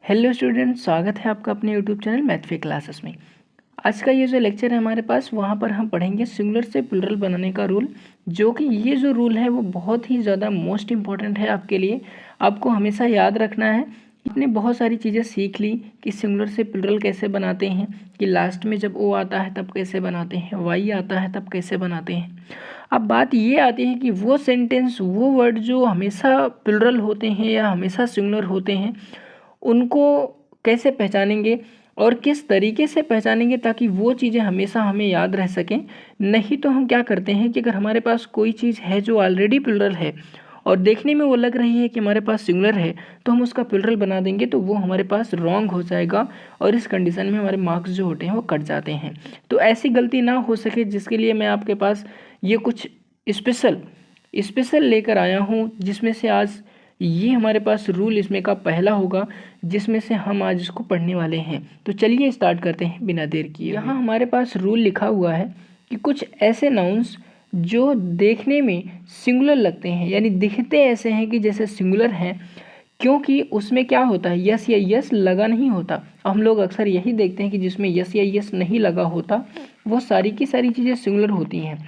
Hello student, स्वागत है आपका अपने यूट्यूब चैनल मैथ फे क्लासेस में। आज का ये जो लेक्चर है हमारे पास, वहाँ पर हम पढ़ेंगे सिंगुलर से प्लूरल बनाने का रूल, जो कि ये जो रूल है वो बहुत ही ज़्यादा मोस्ट इम्पॉर्टेंट है आपके लिए। आपको हमेशा याद रखना है। आपने बहुत सारी चीज़ें सीख ली कि सिंगुलर से प्लूरल कैसे बनाते हैं, कि लास्ट में जब ओ आता है तब कैसे बनाते हैं, वाई आता है तब कैसे बनाते हैं। अब बात ये आती है कि वो सेंटेंस, वो वर्ड जो हमेशा प्लूरल होते हैं या हमेशा सिंगुलर होते हैं, उनको कैसे पहचानेंगे और किस तरीके से पहचानेंगे ताकि वो चीज़ें हमेशा हमें याद रह सकें। नहीं तो हम क्या करते हैं कि अगर हमारे पास कोई चीज़ है जो ऑलरेडी प्लूरल है और देखने में वो लग रही है कि हमारे पास सिंगुलर है, तो हम उसका प्लूरल बना देंगे तो वो हमारे पास रॉन्ग हो जाएगा और इस कंडीशन में हमारे मार्क्स जो होते हैं वो कट जाते हैं। तो ऐसी गलती ना हो सके, जिसके लिए मैं आपके पास ये कुछ स्पेशल लेकर आया हूँ, जिसमें से आज ये हमारे पास रूल इसमें का पहला होगा, जिसमें से हम आज इसको पढ़ने वाले हैं। तो चलिए स्टार्ट करते हैं बिना देर किए। यहाँ हमारे पास रूल लिखा हुआ है कि कुछ ऐसे नाउन्स जो देखने में सिंगुलर लगते हैं, यानी दिखते ऐसे हैं कि जैसे सिंगुलर हैं, क्योंकि उसमें क्या होता है, यस या यस लगा नहीं होता। हम लोग अक्सर यही देखते हैं कि जिसमें यस या यस नहीं लगा होता वो सारी की सारी चीज़ें सिंगुलर होती हैं,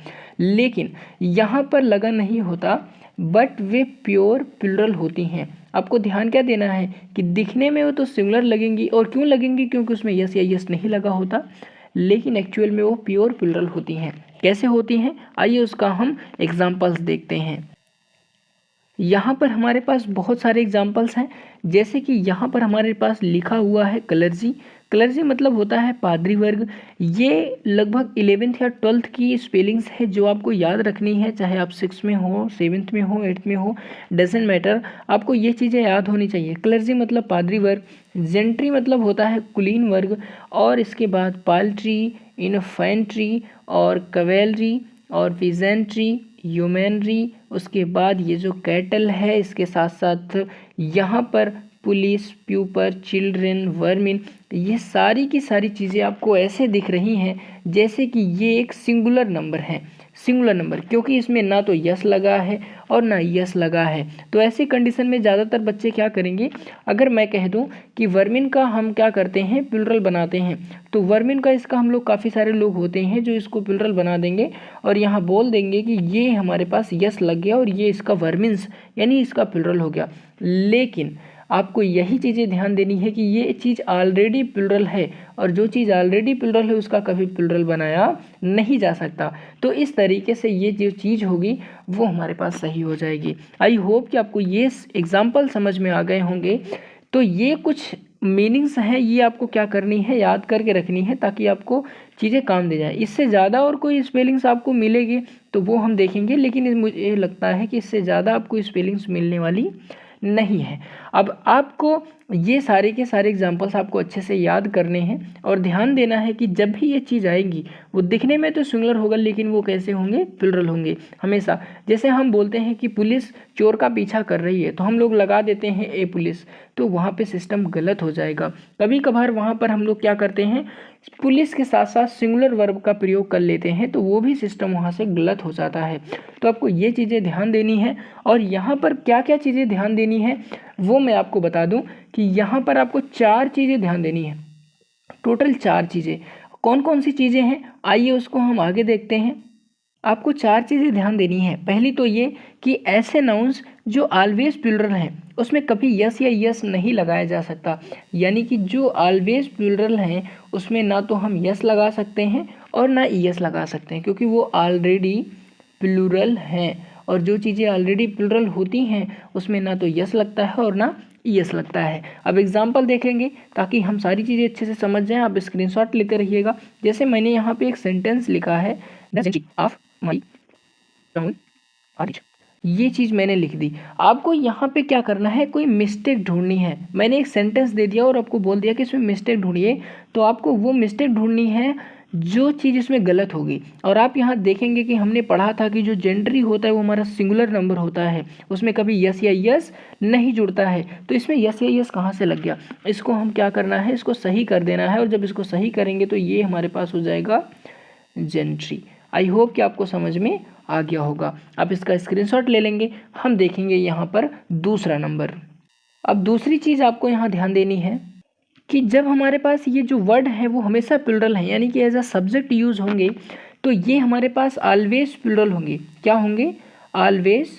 लेकिन यहाँ पर लगा नहीं होता, बट वे प्योर प्लूरल होती हैं। आपको ध्यान क्या देना है कि दिखने में वो तो सिंगुलर लगेंगी, और क्यों लगेंगी, क्योंकि उसमें यस या यस नहीं लगा होता, लेकिन एक्चुअल में वो प्योर प्लूरल होती हैं। कैसे होती हैं, आइए उसका हम एग्जाम्पल्स देखते हैं। यहाँ पर हमारे पास बहुत सारे एग्जाम्पल्स हैं, जैसे कि यहाँ पर हमारे पास लिखा हुआ है क्लर्जी। क्लर्जी मतलब होता है पादरी वर्ग। ये लगभग 11th या 12th की स्पेलिंग्स है जो आपको याद रखनी है, चाहे आप 6th में हो, 7th में हो, 8th में हो, डजेंट मैटर, आपको ये चीज़ें याद होनी चाहिए। क्लर्जी मतलब पादरी वर्ग, जेंट्री मतलब होता है कुलीन वर्ग, और इसके बाद पाल्ट्री, इन्फेंट्री और कवेलरी और फिजेंट्री, ह्यूमनरी, उसके बाद ये जो कैटल है, इसके साथ साथ यहाँ पर पुलिस, प्यूपर, चिल्ड्रेन, वर्मिन, ये सारी की सारी चीज़ें आपको ऐसे दिख रही हैं जैसे कि ये एक सिंगुलर नंबर है। सिंगुलर नंबर क्योंकि इसमें ना तो यस लगा है और ना यस लगा है। तो ऐसी कंडीशन में ज़्यादातर बच्चे क्या करेंगे, अगर मैं कह दूं कि वर्मिन का हम क्या करते हैं, प्लूरल बनाते हैं, तो वर्मिन का इसका हम लोग काफ़ी सारे लोग होते हैं जो इसको प्लूरल बना देंगे और यहाँ बोल देंगे कि ये हमारे पास यस लग गया और ये इसका वर्मिन्स यानी इसका प्लूरल हो गया। लेकिन आपको यही चीज़ें ध्यान देनी है कि ये चीज़ ऑलरेडी प्लूरल है, और जो चीज़ ऑलरेडी प्लूरल है उसका कभी प्लूरल बनाया नहीं जा सकता। तो इस तरीके से ये जो चीज़ होगी वो हमारे पास सही हो जाएगी। आई होप कि आपको ये एग्जाम्पल समझ में आ गए होंगे। तो ये कुछ मीनिंग्स हैं, ये आपको क्या करनी है, याद करके रखनी है, ताकि आपको चीज़ें काम दे जाए। इससे ज़्यादा और कोई स्पेलिंग्स आपको मिलेगी तो वो हम देखेंगे, लेकिन मुझे लगता है कि इससे ज़्यादा आपको स्पेलिंग्स मिलने वाली नहीं है। अब आपको ये सारे के सारे एग्जाम्पल्स आपको अच्छे से याद करने हैं और ध्यान देना है कि जब भी ये चीज़ आएगी वो दिखने में तो सिंगुलर होगा, लेकिन वो कैसे होंगे, प्लूरल होंगे हमेशा। जैसे हम बोलते हैं कि पुलिस चोर का पीछा कर रही है, तो हम लोग लगा देते हैं ए पुलिस, तो वहाँ पे सिस्टम गलत हो जाएगा। कभी कभार वहाँ पर हम लोग क्या करते हैं, पुलिस के साथ साथ सिंगुलर वर्ब का प्रयोग कर लेते हैं, तो वो भी सिस्टम वहाँ से गलत हो जाता है। तो आपको ये चीज़ें ध्यान देनी है। और यहाँ पर क्या क्या चीज़ें ध्यान देनी है वो मैं आपको बता दूं कि यहाँ पर आपको 4 चीज़ें ध्यान देनी है, टोटल 4 चीज़ें। कौन कौन सी चीज़ें हैं, आइए उसको हम आगे देखते हैं। आपको 4 चीज़ें ध्यान देनी है। पहली तो ये कि ऐसे नाउन्स जो ऑलवेज प्लूरल हैं उसमें कभी यस या यस नहीं लगाया जा सकता, यानी कि जो ऑलवेज प्लूरल हैं उसमें ना तो हम यस लगा सकते हैं और ना यस लगा सकते हैं, क्योंकि वो ऑलरेडी प्लूरल हैं। और जो चीज़ें ऑलरेडी प्लूरल होती हैं उसमें ना तो यस लगता है और ना यस लगता है। अब एग्जाम्पल देखेंगे ताकि हम सारी चीज़ें अच्छे से समझ जाएं। आप स्क्रीनशॉट लेते रहिएगा। जैसे मैंने यहाँ पे एक सेंटेंस लिखा है, ऑफ माई टाउन आरिच, ये चीज़ मैंने लिख दी। आपको यहाँ पे क्या करना है, कोई मिस्टेक ढूंढनी है। मैंने एक सेंटेंस दे दिया और आपको बोल दिया कि इसमें मिस्टेक ढूंढिए, तो आपको वो मिस्टेक ढूंढनी है जो चीज़ इसमें गलत होगी। और आप यहाँ देखेंगे कि हमने पढ़ा था कि जो जेंडरी होता है वो हमारा सिंगुलर नंबर होता है, उसमें कभी यस या यस नहीं जुड़ता है। तो इसमें यस या यस कहाँ से लग गया, इसको हम क्या करना है, इसको सही कर देना है। और जब इसको सही करेंगे तो ये हमारे पास हो जाएगा जेंट्री। आई होप कि आपको समझ में आ गया होगा। आप इसका स्क्रीनशॉट ले लेंगे। हम देखेंगे यहाँ पर दूसरा नंबर। अब दूसरी चीज़ आपको यहाँ ध्यान देनी है कि जब हमारे पास ये जो वर्ड है वो हमेशा प्लूरल है, यानी कि एज अ सब्जेक्ट यूज़ होंगे, तो ये हमारे पास ऑलवेज प्लूरल होंगे। क्या होंगे? ऑलवेज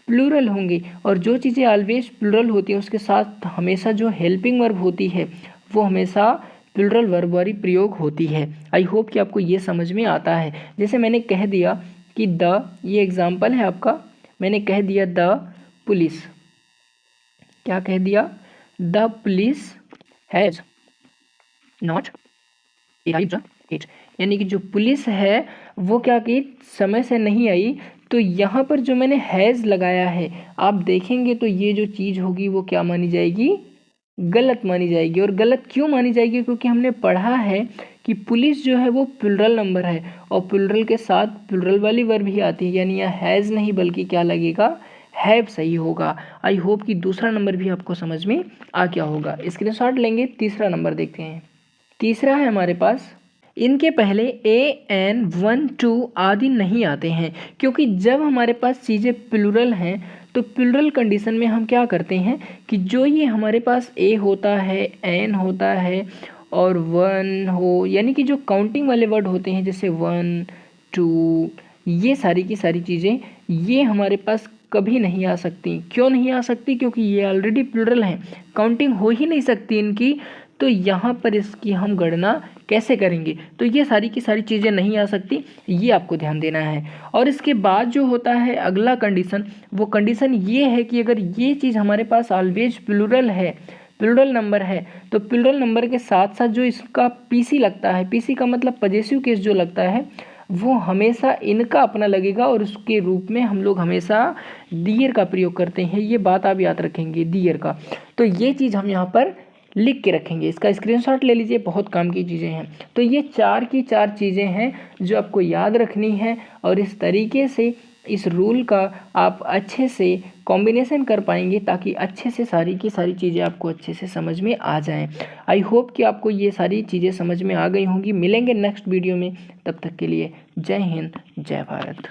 प्लूरल होंगे। और जो चीज़ें ऑलवेज प्लूरल होती हैं उसके साथ हमेशा जो हेल्पिंग वर्ब होती है वो हमेशा प्लूरल वर्ब वाली प्रयोग होती है। आई होप कि आपको ये समझ में आता है। जैसे मैंने कह दिया कि द, ये एग्जाम्पल है आपका, मैंने कह दिया द पुलिस। क्या कह दिया? The police has not arrived at, यानी कि जो पुलिस है वो क्या की समय से नहीं आई। तो यहाँ पर जो मैंने हैज़ लगाया है, आप देखेंगे तो ये जो चीज़ होगी वो क्या मानी जाएगी? गलत मानी जाएगी। और गलत क्यों मानी जाएगी? क्योंकि हमने पढ़ा है कि पुलिस जो है वो प्लूरल नंबर है और प्लूरल के साथ प्लूरल वाली वर्ब भी आती है, यानी यहाँ हैज़ नहीं बल्कि क्या लगेगा? हैव सही होगा। आई होप कि दूसरा नंबर भी आपको समझ में आ गया होगा। स्क्रीनशॉट लेंगे। तीसरा नंबर देखते हैं। तीसरा है हमारे पास, इनके पहले ए एन 1 2 आदि नहीं आते हैं, क्योंकि जब हमारे पास चीज़ें प्लूरल हैं तो प्लूरल कंडीशन में हम क्या करते हैं कि जो ये हमारे पास ए होता है, एन होता है और 1 हो, यानी कि जो काउंटिंग वाले वर्ड होते हैं जैसे 1 2, ये सारी की सारी चीज़ें ये हमारे पास कभी नहीं आ सकती। क्यों नहीं आ सकती? क्योंकि ये ऑलरेडी प्लूरल हैं, काउंटिंग हो ही नहीं सकती इनकी। तो यहाँ पर इसकी हम गणना कैसे करेंगे? तो ये सारी की सारी चीज़ें नहीं आ सकती, ये आपको ध्यान देना है। और इसके बाद जो होता है अगला कंडीशन, वो कंडीशन ये है कि अगर ये चीज़ हमारे पास ऑलवेज प्लूरल है, प्लूरल नंबर है, तो प्लूरल नंबर के साथ साथ जो इसका पीसी लगता है, पीसी का मतलब पजेसिव केस जो लगता है, वो हमेशा इनका अपना लगेगा और उसके रूप में हम लोग हमेशा दियर का प्रयोग करते हैं। ये बात आप याद रखेंगे, दियर का। तो ये चीज़ हम यहाँ पर लिख के रखेंगे, इसका स्क्रीनशॉट ले लीजिए, बहुत काम की चीज़ें हैं। तो ये 4 की 4 चीज़ें हैं जो आपको याद रखनी है और इस तरीके से इस रूल का आप अच्छे से कॉम्बिनेशन कर पाएंगे ताकि अच्छे से सारी की सारी चीज़ें आपको अच्छे से समझ में आ जाएं। आई होप कि आपको ये सारी चीज़ें समझ में आ गई होंगी। मिलेंगे नेक्स्ट वीडियो में, तब तक के लिए जय हिंद, जय भारत।